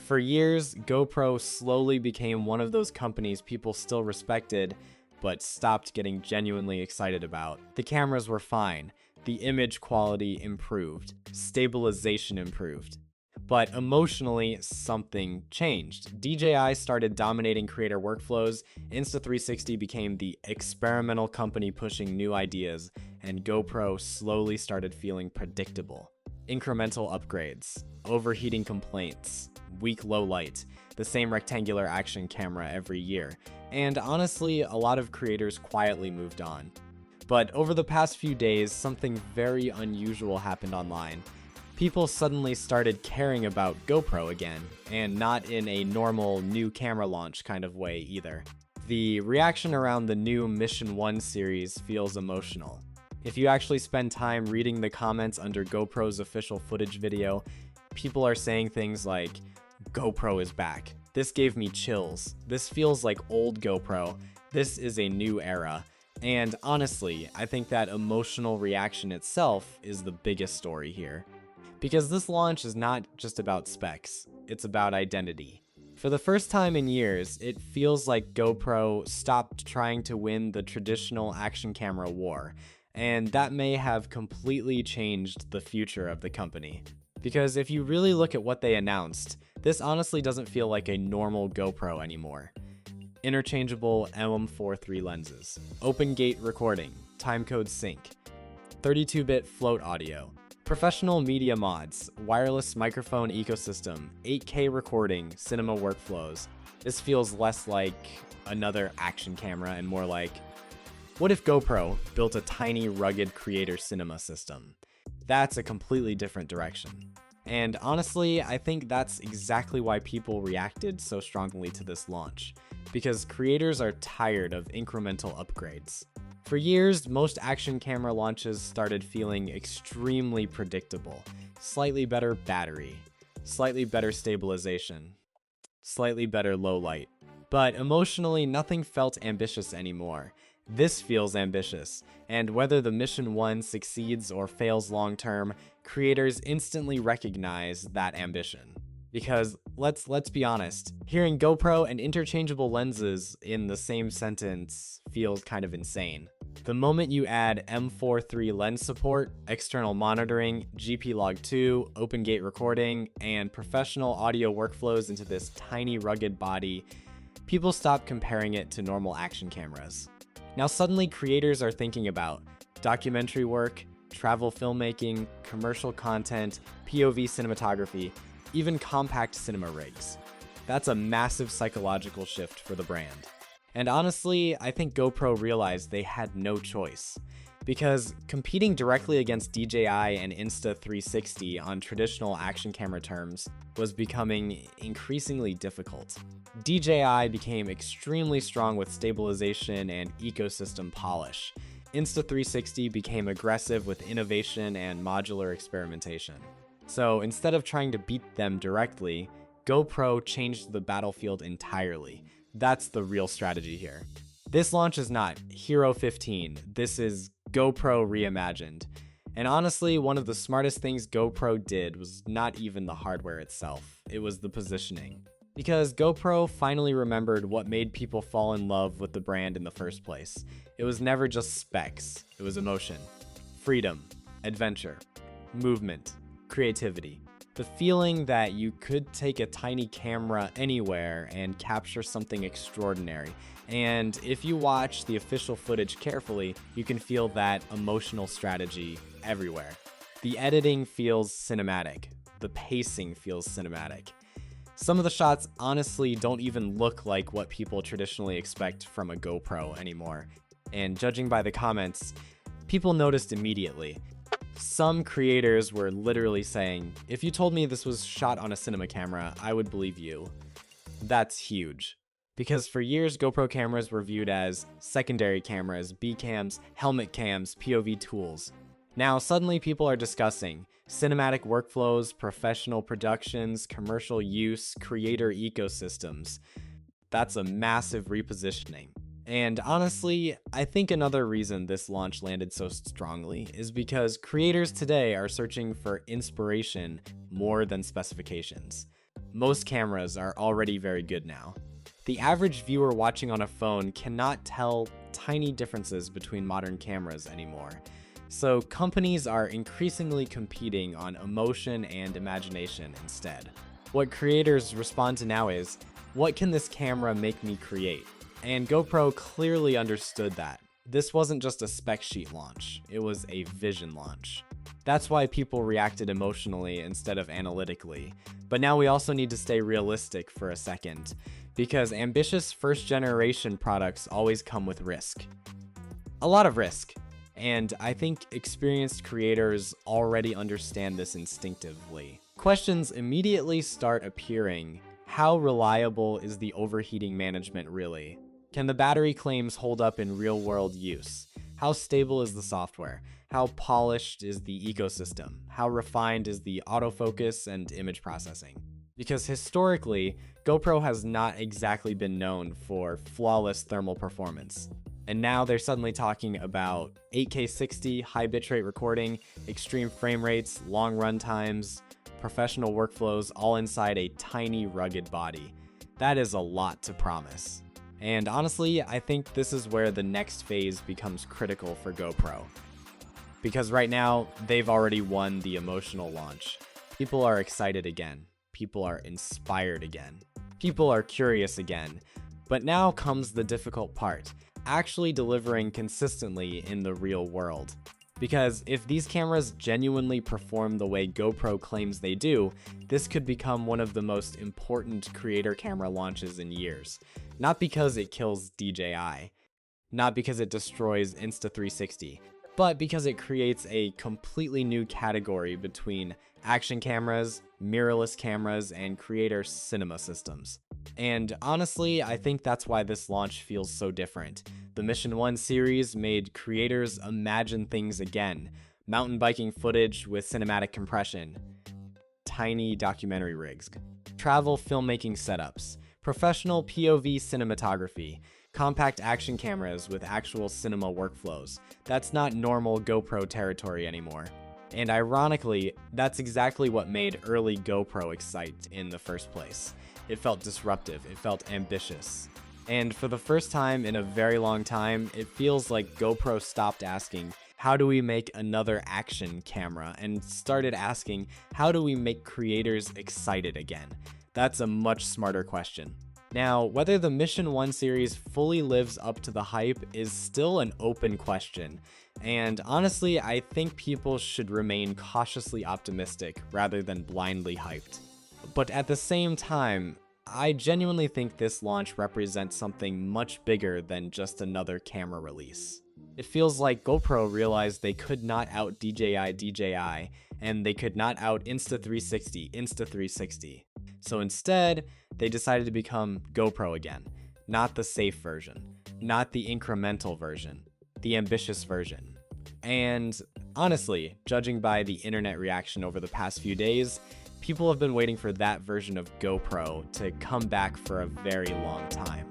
For years, GoPro slowly became one of those companies people still respected, but stopped getting genuinely excited about. The cameras were fine, the image quality improved, stabilization improved. But emotionally, something changed. DJI started dominating creator workflows, Insta360 became the experimental company pushing new ideas, and GoPro slowly started feeling predictable. Incremental upgrades, overheating complaints, weak low light, the same rectangular action camera every year, and honestly, a lot of creators quietly moved on. But over the past few days, something very unusual happened online. People suddenly started caring about GoPro again, and not in a normal new camera launch kind of way either. The reaction around the new Mission 1 series feels emotional. If you actually spend time reading the comments under GoPro's official footage video, people are saying things like, "GoPro is back. This gave me chills. This feels like old GoPro. This is a new era." And honestly, I think that emotional reaction itself is the biggest story here. Because this launch is not just about specs, it's about identity. For the first time in years, it feels like GoPro stopped trying to win the traditional action camera war, and that may have completely changed the future of the company. Because if you really look at what they announced, this honestly doesn't feel like a normal GoPro anymore. Interchangeable M4.3 lenses, open gate recording, timecode sync, 32-bit float audio, professional media mods, wireless microphone ecosystem, 8K recording, cinema workflows. This feels less like another action camera and more like, what if GoPro built a tiny, rugged creator cinema system? That's a completely different direction. And honestly, I think that's exactly why people reacted so strongly to this launch, because creators are tired of incremental upgrades. For years, most action camera launches started feeling extremely predictable. Slightly better battery, slightly better stabilization, slightly better low light. But emotionally, nothing felt ambitious anymore. This feels ambitious, and whether the Mission 1 succeeds or fails long term, creators instantly recognize that ambition. Because let's be honest, hearing GoPro and interchangeable lenses in the same sentence feels kind of insane. The moment you add M4.3 lens support, external monitoring, GP-Log2, open gate recording, and professional audio workflows into this tiny rugged body, people stop comparing it to normal action cameras. Now suddenly creators are thinking about documentary work, travel filmmaking, commercial content, POV cinematography, even compact cinema rigs. That's a massive psychological shift for the brand. And honestly, I think GoPro realized they had no choice. Because competing directly against DJI and Insta360 on traditional action camera terms was becoming increasingly difficult. DJI became extremely strong with stabilization and ecosystem polish. Insta360 became aggressive with innovation and modular experimentation. So instead of trying to beat them directly, GoPro changed the battlefield entirely. That's the real strategy here. This launch is not Hero 15, this is GoPro reimagined. And honestly, one of the smartest things GoPro did was not even the hardware itself, it was the positioning. Because GoPro finally remembered what made people fall in love with the brand in the first place. It was never just specs, it was emotion, freedom, adventure, movement, creativity. The feeling that you could take a tiny camera anywhere and capture something extraordinary. And if you watch the official footage carefully, you can feel that emotional strategy everywhere. The editing feels cinematic. The pacing feels cinematic. Some of the shots honestly don't even look like what people traditionally expect from a GoPro anymore. And judging by the comments, people noticed immediately. Some creators were literally saying, if you told me this was shot on a cinema camera, I would believe you. That's huge. Because for years, GoPro cameras were viewed as secondary cameras, B-cams, helmet cams, POV tools. Now, suddenly people are discussing cinematic workflows, professional productions, commercial use, creator ecosystems. That's a massive repositioning. And honestly, I think another reason this launch landed so strongly is because creators today are searching for inspiration more than specifications. most cameras are already very good now. The average viewer watching on a phone cannot tell tiny differences between modern cameras anymore. So companies are increasingly competing on emotion and imagination instead. What creators respond to now is, what can this camera make me create? And GoPro clearly understood that. This wasn't just a spec sheet launch, it was a vision launch. That's why people reacted emotionally instead of analytically. But now we also need to stay realistic for a second, because ambitious first-generation products always come with risk. A lot of risk. And I think experienced creators already understand this instinctively. Questions immediately start appearing. How reliable is the overheating management really? Can the battery claims hold up in real-world use? How stable is the software? How polished is the ecosystem? How refined is the autofocus and image processing? Because historically, GoPro has not exactly been known for flawless thermal performance. And now they're suddenly talking about 8K 60, high bitrate recording, extreme frame rates, long run times, professional workflows, all inside a tiny, rugged body. That is a lot to promise. And honestly, I think this is where the next phase becomes critical for GoPro. Because right now, they've already won the emotional launch. People are excited again. People are inspired again. People are curious again. But now comes the difficult part, actually delivering consistently in the real world. Because if these cameras genuinely perform the way GoPro claims they do, this could become one of the most important creator camera launches in years. Not because it kills DJI, not because it destroys Insta360, but because it creates a completely new category between action cameras, mirrorless cameras, and creator cinema systems. And honestly, I think that's why this launch feels so different. The Mission 1 series made creators imagine things again. Mountain biking footage with cinematic compression, tiny documentary rigs, travel filmmaking setups, professional POV cinematography, compact action cameras with actual cinema workflows. That's not normal GoPro territory anymore. And ironically, that's exactly what made early GoPro excite in the first place. It felt disruptive, it felt ambitious. And for the first time in a very long time, it feels like GoPro stopped asking, how do we make another action camera? And started asking, how do we make creators excited again? That's a much smarter question. Now, whether the Mission 1 series fully lives up to the hype is still an open question. And honestly, I think people should remain cautiously optimistic rather than blindly hyped. But at the same time, I genuinely think this launch represents something much bigger than just another camera release. It feels like GoPro realized they could not out DJI, and they could not out Insta360. So instead, they decided to become GoPro again. Not the safe version, not the incremental version, the ambitious version. And honestly, judging by the internet reaction over the past few days, people have been waiting for that version of GoPro to come back for a very long time.